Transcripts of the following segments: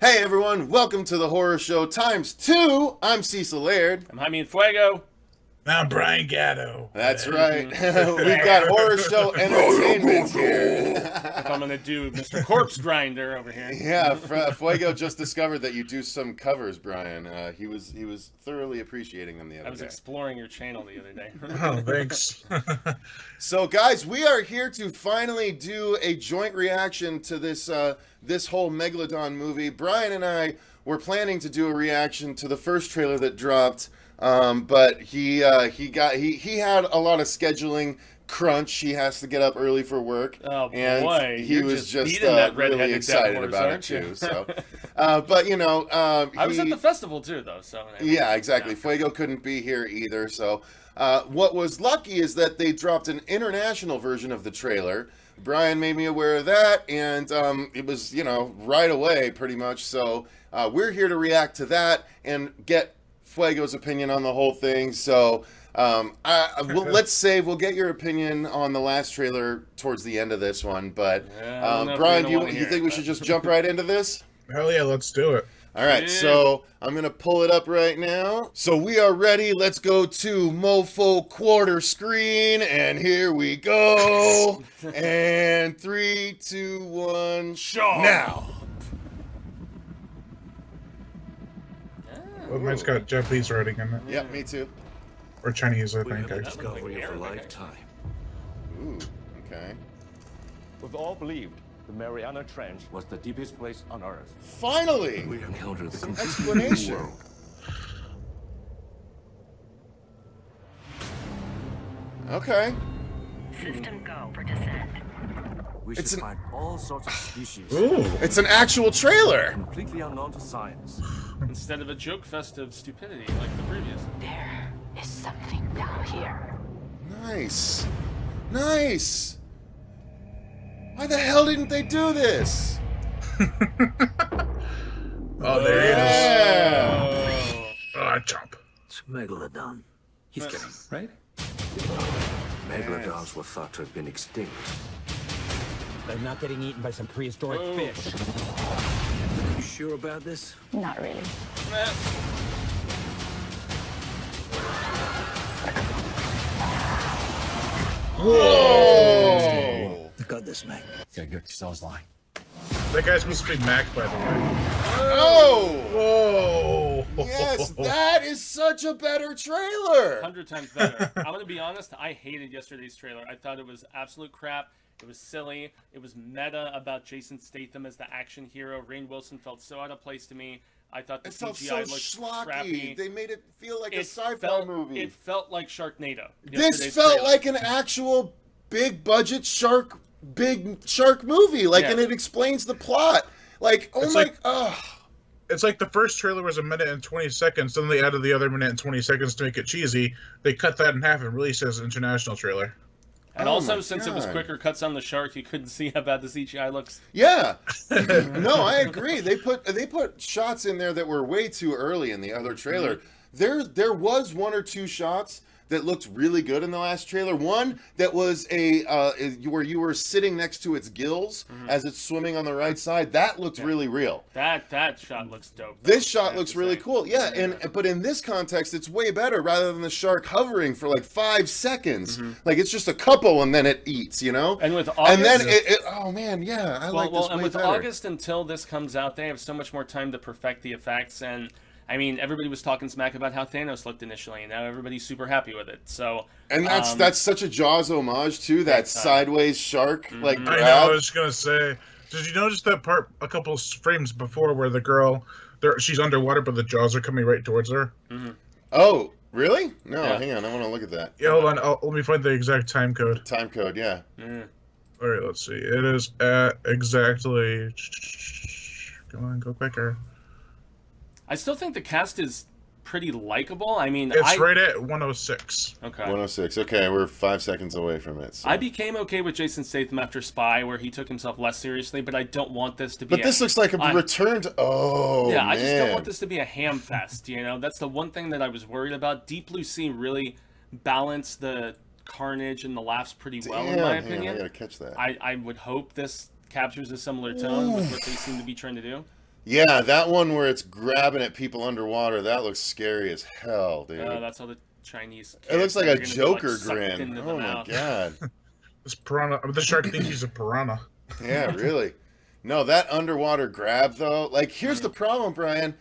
Hey everyone, welcome to the Horror Show ×2. I'm Cecil Laird. I'm Jaime and Fuego. I'm Brian Gatto. That's right. We've got Horror Show entertainment here. I'm gonna do Mr. Corpse Grinder over here. Yeah, Fuego just discovered that you do some covers, Brian. He was thoroughly appreciating them the other day. I was exploring your channel the other day. Oh, thanks. So, guys, we are here to finally do a joint reaction to this this whole Megalodon movie. Brian and I were planning to do a reaction to the first trailer that dropped, but he had a lot of scheduling crunch. He has to get up early for work. Oh and boy, he was just really excited about it too. So, but you know, I was at the festival too, though. So yeah, exactly. Yeah. Fuego couldn't be here either. So, what was lucky is that they dropped an international version of the trailer. Brian made me aware of that, and it was, you know, right away pretty much. So we're here to react to that and get Fuego's opinion on the whole thing. So we'll get your opinion on the last trailer towards the end of this one. But Brian, do you think we should just jump right into this? Hell yeah, let's do it. All right, so I'm going to pull it up right now. So we are ready. Let's go to Mofo quarter screen, and here we go. And 3, 2, 1, Shaw. now. Well, mine's got Japanese writing in it. Yep, me too. Or Chinese, I We think. have a discovery of a lifetime. Ooh, okay. We've all believed the Mariana Trench was the deepest place on Earth. Finally! We encountered the Some completely new explanation. world. Okay. System go for descent. We It's should an- find all sorts of species Ooh. It's an actual trailer. completely unknown to science. Instead of a joke fest of stupidity like the previous. There is something down here. Nice. Nice. Why the hell didn't they do this? Oh, there he is. Yeah. Ah, chomp. It's Megalodon. He's kidding, right? Megalodons were thought to have been extinct. They're not getting eaten by some prehistoric fish. You sure about this? Not really. Whoa. I got this, Meg. Yeah, get yourselves line. That guy's supposed to be Mac, by the way. Oh. Whoa! Yes, that is such a better trailer. 100 times better. I'm gonna be honest. I hated yesterday's trailer. I thought it was absolute crap. It was silly. It was meta about Jason Statham as the action hero. Rainn Wilson felt so out of place to me. I thought the It felt CGI so looked schlocky. crappy. They made it feel like a It sci-fi movie. It felt like Sharknado. This Yesterday's felt trailer. like an actual big budget shark movie. Like, Yeah. and it explains the plot. Like, oh It's my, like- ugh. It's like the first trailer was 1 minute and 20 seconds, then they added the other 1 minute and 20 seconds to make it cheesy. They cut that in half and released it as an international trailer. And Oh also, my since it was God. quicker cuts on the shark, you couldn't see how bad the CGI looks. Yeah. No, I agree. They put shots in there that were way too early in the other trailer. There was 1 or 2 shots that looked really good in the last trailer. One that was where you were sitting next to its gills as it's swimming on the right side. That looked really real. That shot looks dope. This shot looks really cool. Yeah, but in this context, it's way better rather than the shark hovering for like 5 seconds. Like it's just a couple and then it eats, you know? And with August, And then oh man, yeah, I like this way and with better. August until this comes out, they have so much more time to perfect the effects. And I mean, everybody was talking smack about how Thanos looked initially, and now everybody's super happy with it. So, And that's such a Jaws homage too. That sideways shark like I grab. know, I was gonna say. Did you notice that part a couple of frames before where the girl, she's underwater, but the jaws are coming right towards her? Oh, really? No, Yeah. hang on. I want to look at that. Yeah, hold on. Let me find the exact time code. Time code, yeah. All right, let's see. It is at exactly. Come on, go quicker. I still think the cast is pretty likable. I mean, It's right at 106. Okay. 106. Okay, we're 5 seconds away from it. So. I became okay with Jason Statham after Spy, where he took himself less seriously, but I don't want this to be. But this looks like a return to. Oh, yeah, man. I just don't want this to be a ham fest. You know, that's the one thing that I was worried about. Deep Blue Sea really balanced the carnage and the laughs pretty well, in my opinion. I gotta catch that. I would hope this captures a similar tone with what they seem to be trying to do. Yeah, that one where it's grabbing at people underwater, that looks scary as hell, dude. That's how the Chinese. It looks like kids a are gonna be, Joker sucked grin. into the Oh my mouth. god. This piranha. The shark thinks he's a piranha. Yeah, really. No, that underwater grab though. Like, here's the problem, Brian.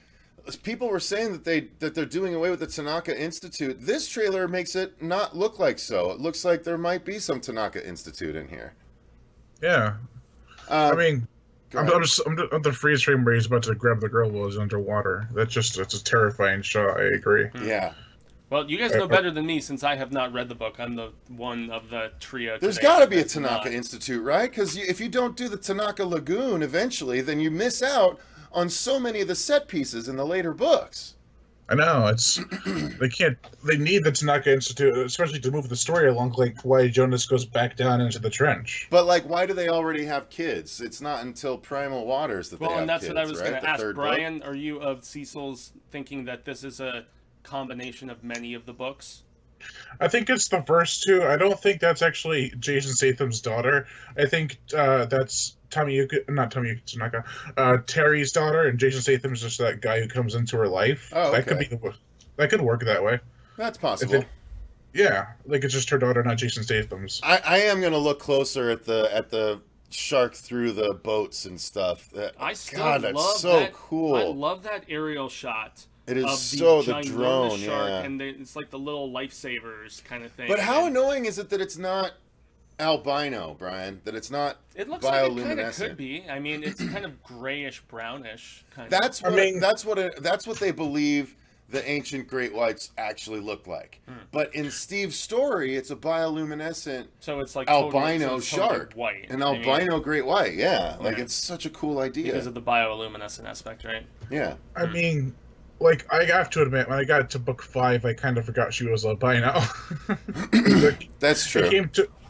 People were saying that they're doing away with the Tanaka Institute. This trailer makes it not look like so. It looks like there might be some Tanaka Institute in here. Yeah. I mean, I'm the freeze frame where he's about to grab the girl while he's underwater. It's a terrifying shot. I agree. Yeah. Well, you guys know better than me since I have not read the book. I'm the one of the trio. There's got to be a Tanaka Institute, right? Because if you don't do the Tanaka Lagoon eventually, then you miss out on so many of the set pieces in the later books. I know, they need the Tanaka Institute, especially to move the story along, like why Jonas goes back down into the trench. But, like, why do they already have kids? It's not until Primal Waters that they have kids, and that's what I was right? going to ask. Brian, book? Are you of Cecil's thinking that this is a combination of many of the books? I think it's the first two. I don't think that's actually Jason Statham's daughter. I think that's Tanaka, Terry's daughter, and Jason Statham's just that guy who comes into her life. Oh, okay. That could work that way. That's possible. Like it's just her daughter, not Jason Statham's. I am going to look closer at the shark through the boats and stuff. That's so cool. I love that aerial shot. It is the drone, shark, yeah. And it's like the little lifesavers kind of thing. But how annoying is it that it's not albino, Brian? That it's not it looks bioluminescent? like it kind of could be. I mean, it's kind of grayish, brownish kind that's of. That's what they believe the ancient great whites actually look like. But in Steve's story, it's a bioluminescent so it's like albino totally shark. White. An albino great white, yeah. Like, it's such a cool idea. Because of the bioluminescent aspect, right? Yeah. I mean, like, I have to admit, when I got to book 5, I kind of forgot she was albino. That's true.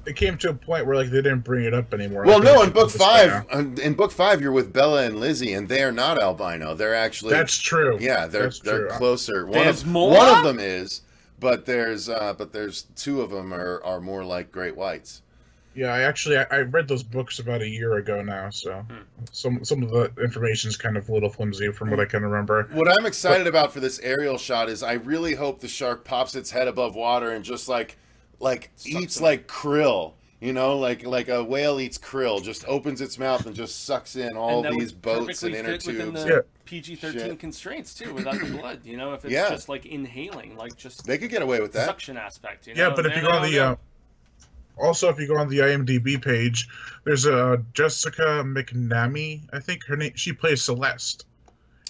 It came to a point where, like, they didn't bring it up anymore. Well, no, in book 5, you're with Bella and Lizzie, and they are not albino. They're actually... That's true. Yeah, they're closer. One of them is, but there's 2 of them are more like great whites. Yeah, I read those books about a year ago now, so some of the information is kind of a little flimsy from what I can remember. What I'm excited about for this aerial shot is I really hope the shark pops its head above water and just like eats like krill, you know, like a whale eats krill, just opens its mouth and just sucks in all these boats and inner tubes. PG-13 constraints too, without the blood. You know, if it's just like inhaling, like just they could get away with that suction aspect. You know? Yeah, but if you go on the also, if you go on the IMDb page, there's a Jessica McNamee. I think her name. She plays Celeste.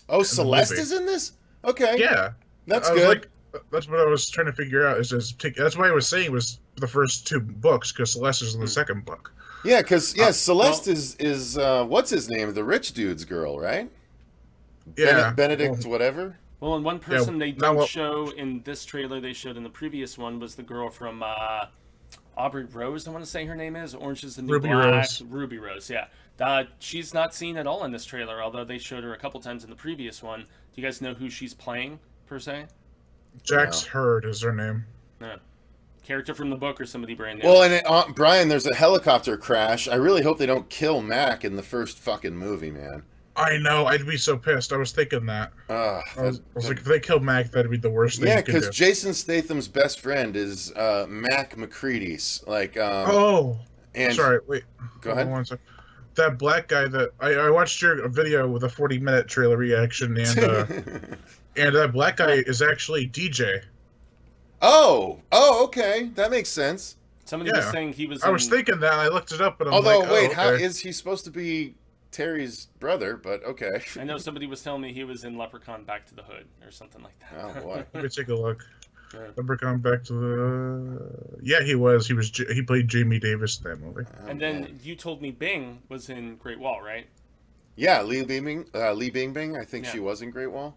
Oh, Celeste is in this? Okay. Yeah, that's good. That's what I was trying to figure out. That's why I was saying it was the first 2 books because Celeste is in the second book. Yeah, because Celeste is what's his name? The rich dude's girl, right? Yeah, Benedict whatever. Well, and one person they don't show in this trailer, they showed in the previous one was the girl from Aubrey Rose, I want to say her name is. Orange is the New Black. Ruby Rose, yeah. She's not seen at all in this trailer, although they showed her a couple times in the previous one. Do you guys know who she's playing, per se? Jax Hurd is her name. No. Character from the book or somebody brand new? Well, and Brian, there's a helicopter crash. I really hope they don't kill Mac in the first fucking movie, man. I know, I'd be so pissed. I was thinking that. I was like, if they killed Mac, that'd be the worst thing. Yeah, because Jason Statham's best friend is Mac McCready's. Like, sorry, wait. Go ahead. One second. That black guy that I watched your video with a 40-minute trailer reaction, and and that black guy is actually DJ. Oh, okay, that makes sense. Somebody was saying he was. I was thinking that. I looked it up, but how is he supposed to be Terry's brother? But okay. I know somebody was telling me he was in Leprechaun Back to the Hood or something like that. Oh boy. Let me take a look. Leprechaun Back to the. Yeah, he was. He played Jamie Davis in that movie. And then you told me Bing was in Great Wall, right? Yeah, Li Bingbing. I think she was in Great Wall.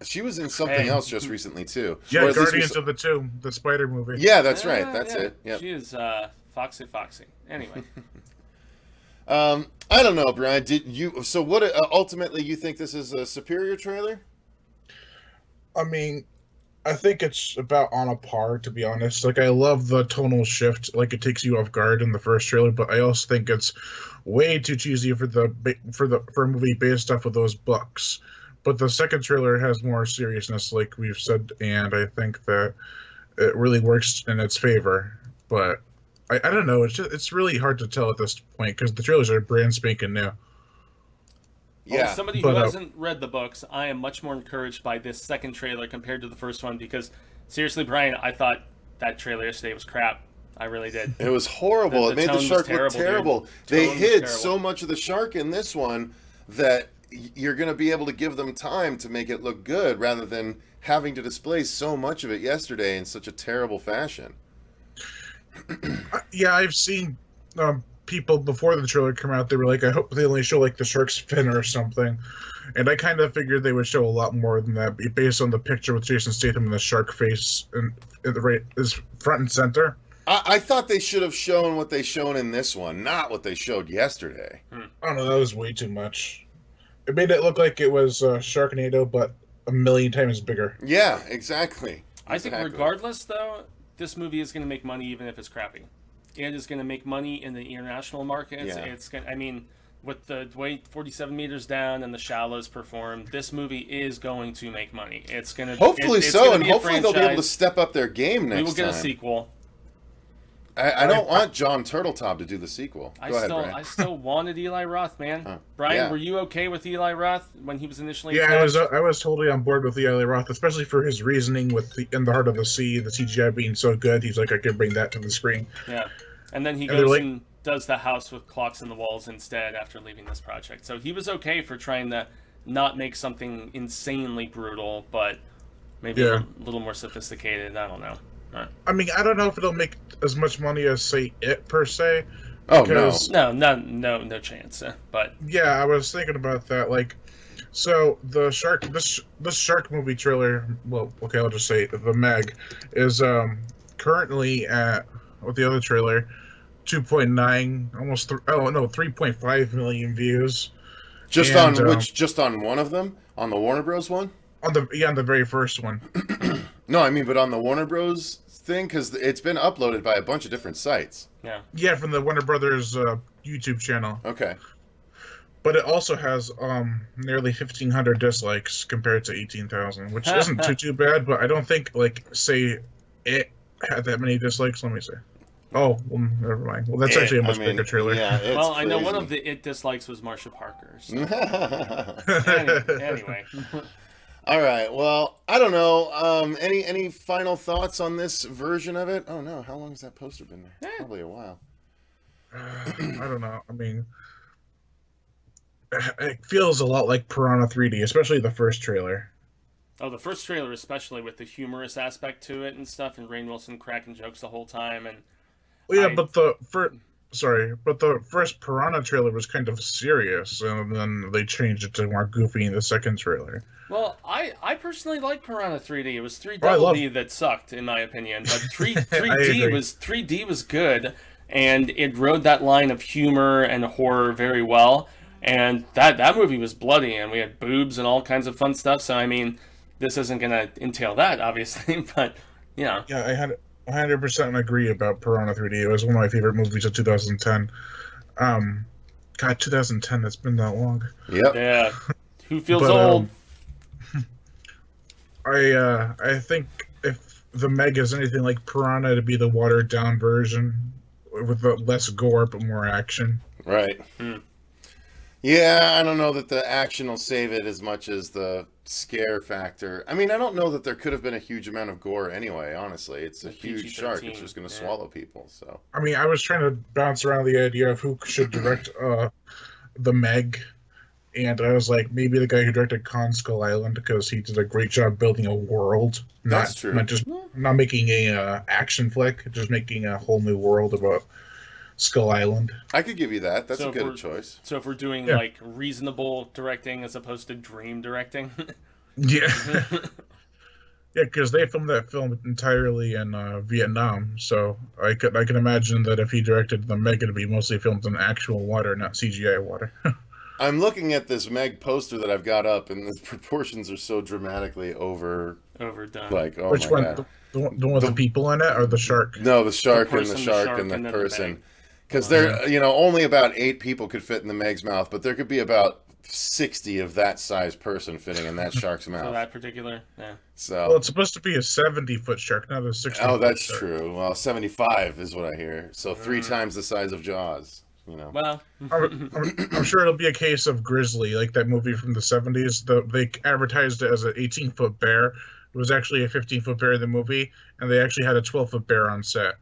She was in something else just recently too. Yeah, Guardians of the Tomb, the Spider movie. Yeah, that's right. That's it. Yep. She is Foxy. Anyway. I don't know, Brian. So what? Ultimately, you think this is a superior trailer? I mean, I think it's about on a par, to be honest. Like, I love the tonal shift, like it takes you off guard in the first trailer, but I also think it's way too cheesy for a movie based off of those books. But the second trailer has more seriousness, like we've said, and I think that it really works in its favor. But I don't know. It's really hard to tell at this point because the trailers are brand spanking new. Well, Yeah. as somebody who hasn't read the books, I am much more encouraged by this second trailer compared to the first one because, seriously, Brian, I thought that trailer yesterday was crap. I really did. It was horrible. It made the tone shark was look terrible. dude. They Tone was hid terrible. so much of the shark in this one that you're going to be able to give them time to make it look good rather than having to display so much of it yesterday in such a terrible fashion. Yeah, I've seen people before the trailer come out. They were like, I hope they only show like the shark's fin or something. And I kind of figured they would show a lot more than that, based on the picture with Jason Statham and the shark face and the right is front and center. I thought they should have shown what they shown in this one, not what they showed yesterday. I don't know, that was way too much. It made it look like it was Sharknado, but a million times bigger. Yeah, exactly. I think regardless, though, this movie is going to make money even if it's crappy. It is going to make money in the international markets. Yeah. It's going. I mean, with the way 47 meters down and the Shallows performed, this movie is going to make money. It's going to Hopefully it's so, gonna and be a hopefully they'll be able to franchise. step up their game next time. We will get a sequel. I don't want John Turtletop to do the sequel. Go ahead, Brian. I still wanted Eli Roth, man. Huh. Brian, Yeah. were you okay with Eli Roth when he was initially? Yeah, attached? I was totally on board with Eli Roth, especially for his reasoning with In the Heart of the Sea, the CGI being so good. He's like, I could bring that to the screen. Yeah, and then he And they're goes like- and does the house with clocks in the walls instead after leaving this project. So he was okay for trying to not make something insanely brutal, but maybe Yeah. a little more sophisticated. I don't know. I mean, I don't know if it'll make as much money as, say, It, per se. Oh, because- No chance. But Yeah, I was thinking about that. Like, so the shark, this shark movie trailer. Well, okay, I'll just say it, the Meg is currently at with the other trailer, 2.9, almost 3.5 million views. Just And, on which? Just on one of them? On the Warner Bros. One? On the very first one. No, I mean, but on the Warner Bros. Thing, because it's been uploaded by a bunch of different sites. yeah, Yeah, from the Warner Brothers YouTube channel. Okay. But it also has nearly 1,500 dislikes compared to 18,000, which isn't too bad. But I don't think, like, say, It had that many dislikes. Let me see. Oh, well, never mind. Well, that's actually a much bigger trailer. Yeah, it's well, I know one crazy. of the It dislikes was Marsha Parker. So. All anyway. right. Well, I don't know. Any final thoughts on this version of it? Oh no, how long has that poster been there? Probably a while. I don't know. I mean, it feels a lot like Piranha 3D, especially the first trailer. Oh, the first trailer, especially with the humorous aspect to it and stuff, and Rainn Wilson cracking jokes the whole time, and Well, yeah, but the first Piranha trailer was kind of serious, and then they changed it to more goofy in the second trailer. well, I personally like Piranha 3D. It was 3 Oh, I Double love- D that sucked, in my opinion, but 3 I 3D agree. was 3D was good, and it rode that line of humor and horror very well. And that movie was bloody, and we had boobs and all kinds of fun stuff. So I mean, this isn't going to entail that, obviously, but you know. Yeah, I had 100% agree about Piranha 3D. It was one of my favorite movies of 2010. God, 2010, that's been that long. Yep. Yeah. Who feels But, old? I think if the Meg is anything like Piranha, to be the watered down version with the less gore but more action. Right. Yeah, I don't know that the action will save it as much as the scare factor. I mean, I don't know that there could have been a huge amount of gore anyway, honestly. It's a huge shark. It's just going to swallow people, so. I mean, I was trying to bounce around the idea of who should direct the Meg, and I was like, maybe the guy who directed Kong Skull Island, because he did a great job building a world. That's true. Not making a action flick, just making a whole new world about Skull Island. I could give you that. That's So a if good we're- choice. So if we're doing Yeah. like reasonable directing as opposed to dream directing, Yeah. Yeah, because they filmed that film entirely in Vietnam, so I can imagine that if he directed the Meg, it'd be mostly filmed in actual water, not CGI water. I'm looking at this Meg poster that I've got up, and the proportions are so dramatically over overdone. Like, oh Which my one? god. The one with the people in it, or the shark? No, the shark and the person, shark and and the then the person. Meg. Because there, only about 8 people could fit in the Meg's mouth, but there could be about 60 of that size person fitting in that shark's For mouth. that particular, yeah. So. Well, it's supposed to be a 70-foot shark, not a 60. Oh, that's true. Well, 75 is what I hear. So 3 Mm. times the size of Jaws. Well, I'm sure it'll be a case of Grizzly, like that movie from the 70s. They advertised it as an 18-foot bear. It was actually a 15-foot bear in the movie, and they actually had a 12-foot bear on set.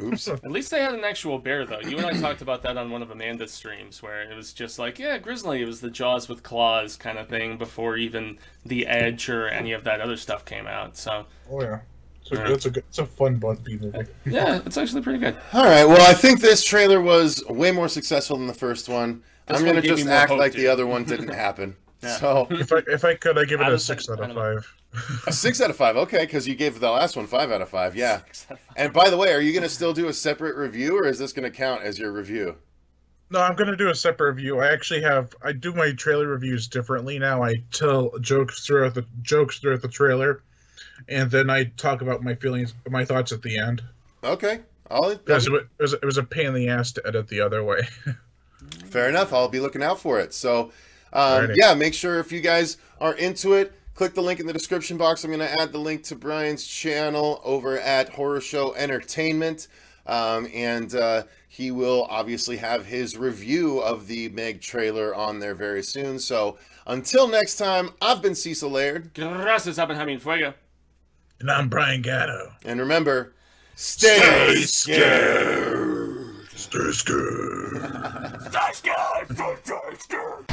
Oops. at least they had an actual bear, though. You and I talked about that on one of Amanda's streams, where it was just like, yeah, Grizzly. It was the Jaws with claws kind of thing before even The Edge or any of that other stuff came out. So, Oh yeah, it's a fun B movie. yeah, it's actually pretty good. All right. Well, I think this trailer was way more successful than the first one. This I'm one going to gave me just more act hope, like dude. the other one didn't happen. Yeah. So If I could, I give it I a don't 6 think- out I of don't know. 5. a 6 out of 5. Okay, because you gave the last one 5 out of 5. Yeah. 6 out of 5. And by the way, are you going to still do a separate review, or is this going to count as your review? No, I'm gonna do a separate review. I do my trailer reviews differently now. I tell jokes throughout the trailer, and then I talk about my feelings, my thoughts at the end. Okay. Because it was a pain in the ass to edit the other way. Fair enough. I'll be looking out for it. So, Alrighty. yeah, make sure if you guys are into it, click the link in the description box. I'm going to add the link to Brian's channel over at Horror Show Entertainment. And he will obviously have his review of the Meg trailer on there very soon. So, until next time, I've been Cecil Laird. Gracias, Jaime Fuego. And I'm Brian Gatto. And remember, stay scared. Stay scared. Stay scared, stay scared.